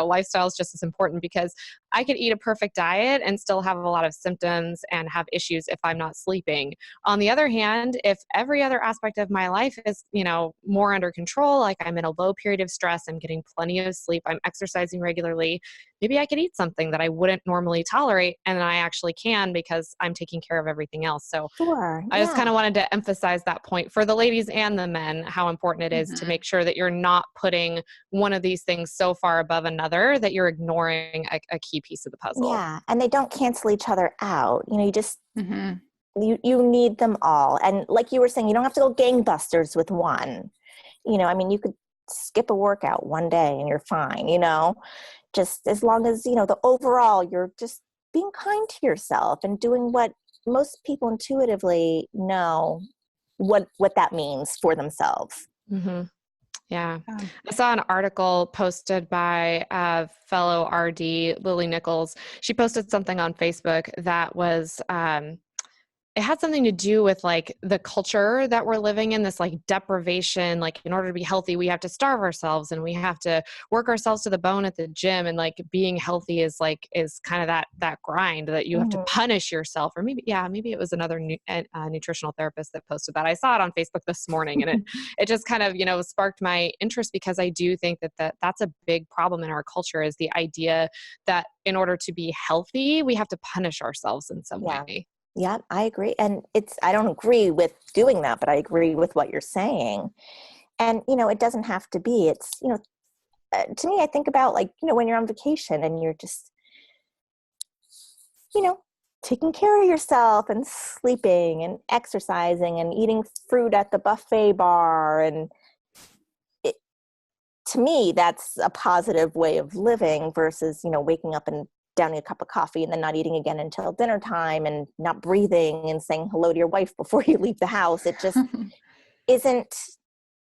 lifestyle is just as important, because I could eat a perfect diet and still have a lot of symptoms and have issues if I'm not sleeping. On the other hand, if every other aspect of my life is, more under control, like I'm in a low period of stress, I'm getting plenty of sleep, I'm exercising regularly, maybe I could eat something that I wouldn't normally tolerate, and I actually can because I'm taking care of everything else. So I just kind of wanted to emphasize that point for the ladies and the men, how important it is to make sure that you're not putting one of these things so far above another that you're ignoring a key piece of the puzzle. Yeah, and they don't cancel each other out. You just you need them all. And like you were saying, you don't have to go gangbusters with one. You could skip a workout one day and you're fine, just as long as, the overall, you're just being kind to yourself and doing what most people intuitively know what that means for themselves. Mm-hmm. Yeah. I saw an article posted by a fellow RD, Lily Nichols. She posted something on Facebook that was, it had something to do with like the culture that we're living in, this like deprivation. Like in order to be healthy, we have to starve ourselves and we have to work ourselves to the bone at the gym. And like being healthy is kind of that grind that you have to punish yourself. Or maybe it was another nutritional therapist that posted that. I saw it on Facebook this morning, and it just kind of, sparked my interest, because I do think that's a big problem in our culture, is the idea that in order to be healthy, we have to punish ourselves in some way. Yeah, I agree. And I don't agree with doing that, but I agree with what you're saying. And, it doesn't have to be, to me, I think about like, when you're on vacation and you're just, taking care of yourself and sleeping and exercising and eating fruit at the buffet bar. And to me, that's a positive way of living versus, waking up and downing a cup of coffee and then not eating again until dinner time and not breathing and saying hello to your wife before you leave the house. It just isn't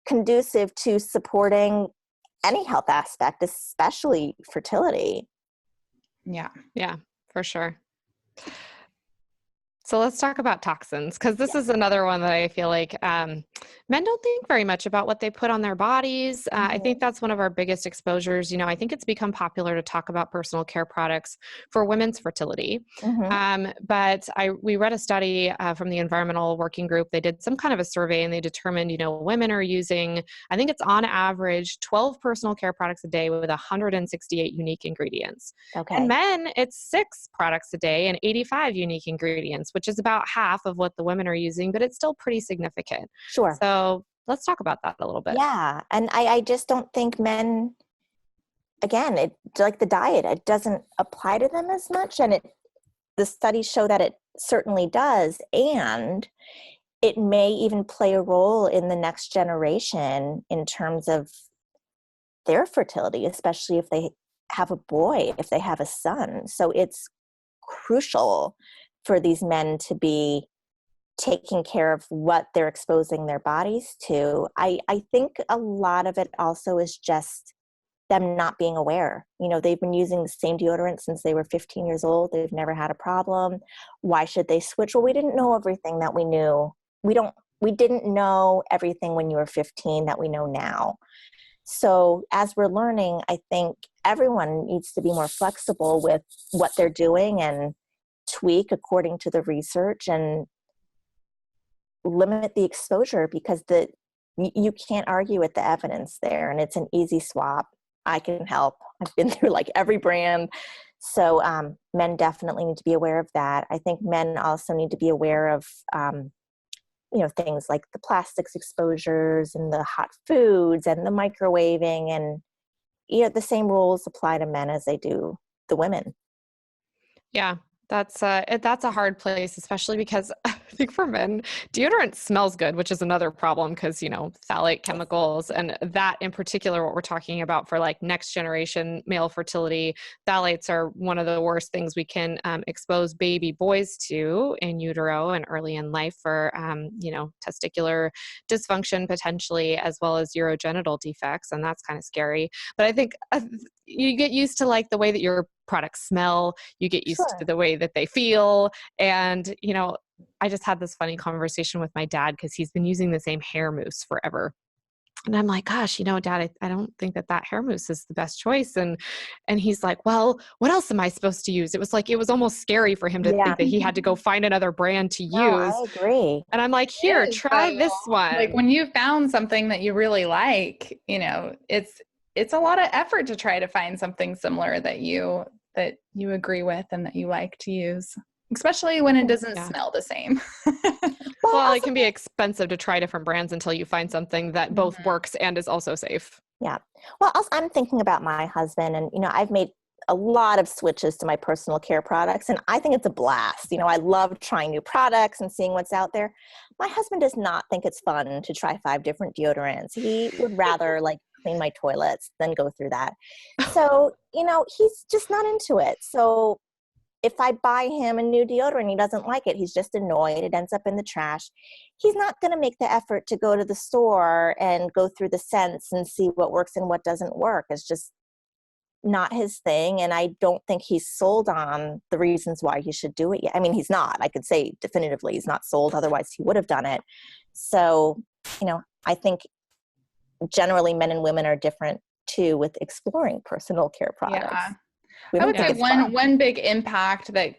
conducive to supporting any health aspect, especially fertility. Yeah, for sure. So let's talk about toxins, because this is another one that I feel like men don't think very much about what they put on their bodies. I think that's one of our biggest exposures. I think it's become popular to talk about personal care products for women's fertility. But we read a study from the Environmental Working Group. They did some kind of a survey, and they determined, women are using, I think it's on average, 12 personal care products a day with 168 unique ingredients. Okay. And men, it's 6 products a day and 85 unique ingredients, which is about half of what the women are using, but it's still pretty significant. Sure. So let's talk about that a little bit. Yeah. And I just don't think men, again, it's like the diet, it doesn't apply to them as much. And the studies show that it certainly does. And it may even play a role in the next generation in terms of their fertility, especially if they have a boy, if they have a son. So it's crucial for these men to be taking care of what they're exposing their bodies to. I think a lot of it also is just them not being aware. They've been using the same deodorant since they were 15 years old. They've never had a problem. Why should they switch? Well, we didn't know everything that we knew. We didn't know everything when you were 15 that we know now. So as we're learning, I think everyone needs to be more flexible with what they're doing and tweak according to the research and limit the exposure, because you can't argue with the evidence there, and it's an easy swap. I can help. I've been through like every brand. So men definitely need to be aware of that. I think men also need to be aware of things like the plastics exposures and the hot foods and the microwaving, and the same rules apply to men as they do the women. Yeah. That's a hard place, especially because I think for men, deodorant smells good, which is another problem because, phthalate chemicals, and that in particular, what we're talking about for like next generation male fertility, phthalates are one of the worst things we can expose baby boys to in utero and early in life for, testicular dysfunction potentially, as well as urogenital defects. And that's kind of scary. But I think you get used to like the way that your products smell, you get used to the way that they feel. And, I just had this funny conversation with my dad because he's been using the same hair mousse forever. And I'm like, gosh, Dad, I don't think that hair mousse is the best choice. And he's like, well, what else am I supposed to use? It was almost scary for him to think that he had to go find another brand to use. I agree. And I'm like, here, try this one. Like when you found something that you really like, it's a lot of effort to try to find something similar that you agree with and that you like to use, especially when it doesn't smell the same. Well, it can be expensive to try different brands until you find something that both works and is also safe. Yeah. Well, also, I'm thinking about my husband, and, I've made a lot of switches to my personal care products, and I think it's a blast. I love trying new products and seeing what's out there. My husband does not think it's fun to try 5 different deodorants. He would rather clean my toilets than go through that. So, he's just not into it. So if I buy him a new deodorant, he doesn't like it. He's just annoyed. It ends up in the trash. He's not going to make the effort to go to the store and go through the scents and see what works and what doesn't work. It's just not his thing. And I don't think he's sold on the reasons why he should do it yet. I mean, he's not. I could say definitively he's not sold. Otherwise, he would have done it. So, I think generally men and women are different too with exploring personal care products. Yeah. I would say one big impact that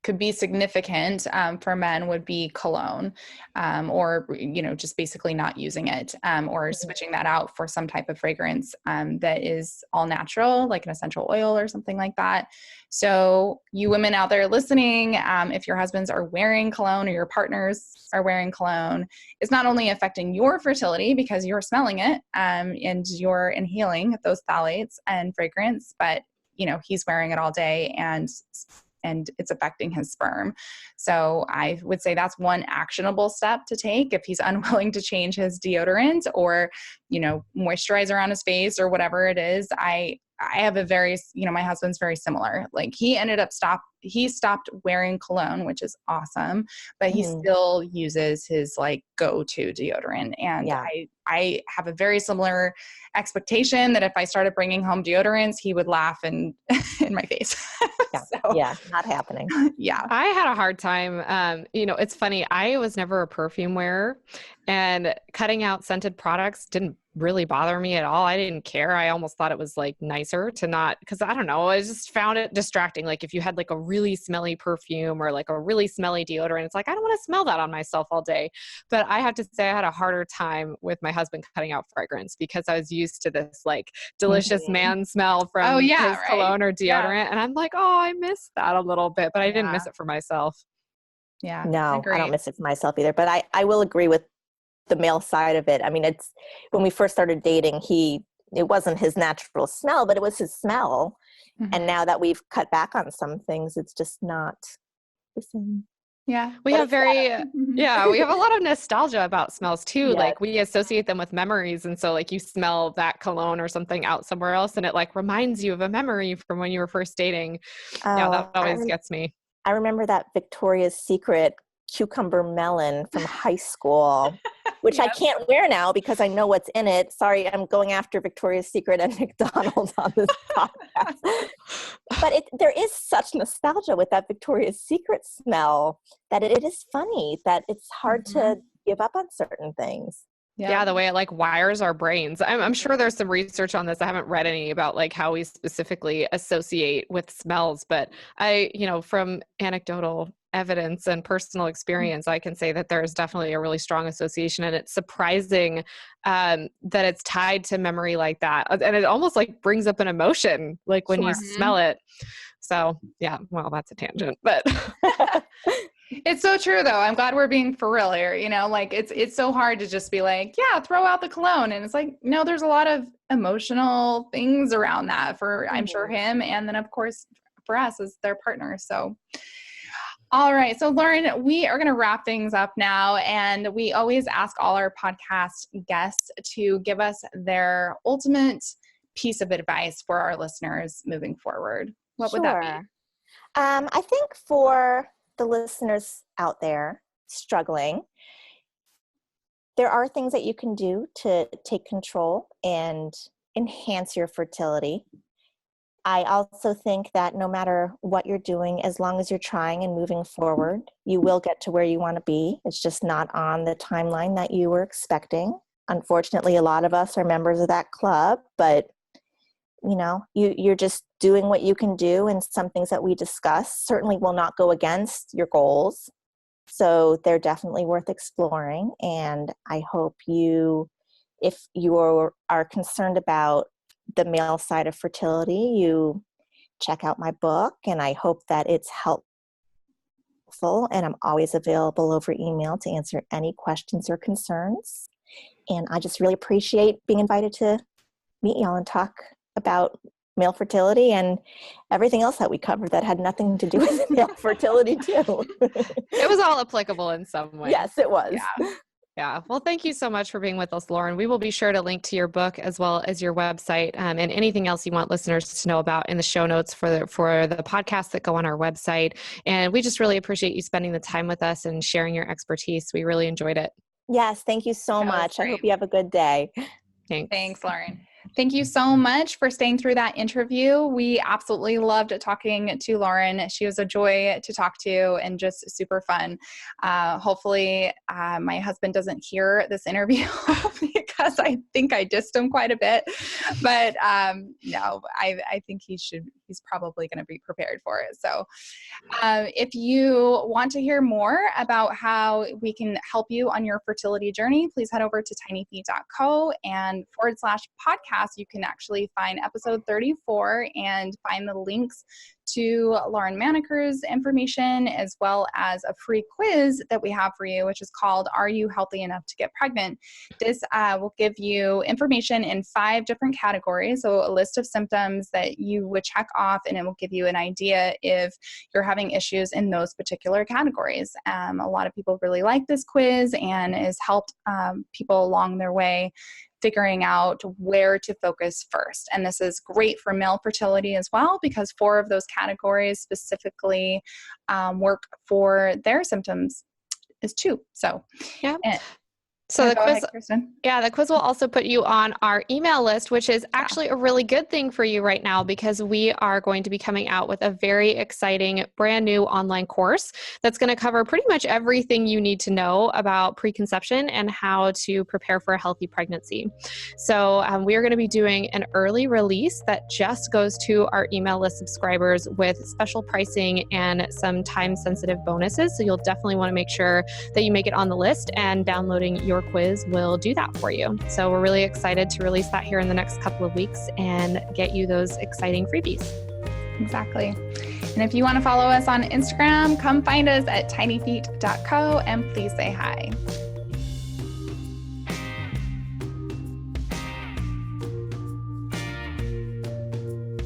could be significant for men would be cologne, or just basically not using it, or switching that out for some type of fragrance that is all natural, like an essential oil or something like that. So you women out there listening, if your husbands are wearing cologne or your partners are wearing cologne, it's not only affecting your fertility because you're smelling it and you're inhaling those phthalates and fragrance, but he's wearing it all day and it's affecting his sperm. So I would say that's one actionable step to take if he's unwilling to change his deodorant or, moisturizer on his face or whatever it is. I have a very, my husband's very similar. Like he stopped wearing cologne, which is awesome, but he still uses his like go-to deodorant. And I have a very similar expectation that if I started bringing home deodorants, he would laugh in my face. Not happening. Yeah. I had a hard time. It's funny. I was never a perfume wearer, and cutting out scented products didn't really bother me at all. I didn't care. I almost thought it was like nicer to not, because I don't know, I just found it distracting. Like if you had like a really smelly perfume or like a really smelly deodorant, it's like, I don't want to smell that on myself all day. But I have to say I had a harder time with my husband cutting out fragrance because I was used to this like delicious man smell from his cologne or deodorant. Yeah. And I'm like, oh, I miss that a little bit, but I didn't miss it for myself. Yeah. No, I don't miss it for myself either. But I will agree with the male side of it. I mean, it's when we first started dating, it wasn't his natural smell, but it was his smell. Mm-hmm. And now that we've cut back on some things, it's just not the same. Yeah. We have we have a lot of nostalgia about smells too. Yes. Like we associate them with memories. And so like you smell that cologne or something out somewhere else and it like reminds you of a memory from when you were first dating. That always gets me. I remember that Victoria's Secret cucumber melon from high school, which I can't wear now because I know what's in it. Sorry, I'm going after Victoria's Secret and McDonald's on this podcast. But there is such nostalgia with that Victoria's Secret smell that it is funny that it's hard to give up on certain things. Yeah, the way it like wires our brains. I'm sure there's some research on this. I haven't read any about like how we specifically associate with smells, but from anecdotal evidence and personal experience, I can say that there is definitely a really strong association, and it's surprising that it's tied to memory like that. And it almost like brings up an emotion, like when you smell it. So yeah, well, that's a tangent, but it's so true though. I'm glad we're being for real here. Like it's so hard to just be like, yeah, throw out the cologne. And it's like, no, there's a lot of emotional things around that for, I'm sure him. And then of course for us as their partner. So, all right. So Lauren, we are going to wrap things up now. And we always ask all our podcast guests to give us their ultimate piece of advice for our listeners moving forward. What would that be? I think for the listeners out there struggling, there are things that you can do to take control and enhance your fertility. I also think that no matter what you're doing, as long as you're trying and moving forward, you will get to where you want to be. It's just not on the timeline that you were expecting. Unfortunately, a lot of us are members of that club, but you're just doing what you can do, and some things that we discuss certainly will not go against your goals. So they're definitely worth exploring. And I hope if you are concerned about the male side of fertility, you check out my book, and I hope that it's helpful. And I'm always available over email to answer any questions or concerns. And I just really appreciate being invited to meet y'all and talk about male fertility and everything else that we covered that had nothing to do with male fertility too. It was all applicable in some way. Yes, it was. Yeah. Yeah. Well, thank you so much for being with us, Lauren. We will be sure to link to your book as well as your website, and anything else you want listeners to know about in the show notes for the podcasts that go on our website. And we just really appreciate you spending the time with us and sharing your expertise. We really enjoyed it. Yes, thank you so much. I hope you have a good day. Thanks, Lauren. Thank you so much for staying through that interview. We absolutely loved talking to Lauren. She was a joy to talk to and just super fun. Hopefully, my husband doesn't hear this interview because I think I dissed him quite a bit. But no, I think he's probably going to be prepared for it. So if you want to hear more about how we can help you on your fertility journey, please head over to tinyfeet.co and /podcast. You can actually find episode 34 and find the links to Lauren Manaker's information, as well as a free quiz that we have for you, which is called Are You Healthy Enough to Get Pregnant? This will give you information in 5 different categories, so a list of symptoms that you would check off, and it will give you an idea if you're having issues in those particular categories. A lot of people really like this quiz, and has helped people along their way figuring out where to focus first. And this is great for male fertility as well, because 4 of those categories specifically work for their symptoms is 2. So, yeah. So the quiz, ahead, the quiz will also put you on our email list, which is actually a really good thing for you right now, because we are going to be coming out with a very exciting brand new online course that's going to cover pretty much everything you need to know about preconception and how to prepare for a healthy pregnancy. So we are going to be doing an early release that just goes to our email list subscribers with special pricing and some time-sensitive bonuses. So you'll definitely want to make sure that you make it on the list, and downloading your quiz will do that for you. So we're really excited to release that here in the next couple of weeks and get you those exciting freebies. Exactly. And if you want to follow us on Instagram, come find us at tinyfeet.co and please say hi.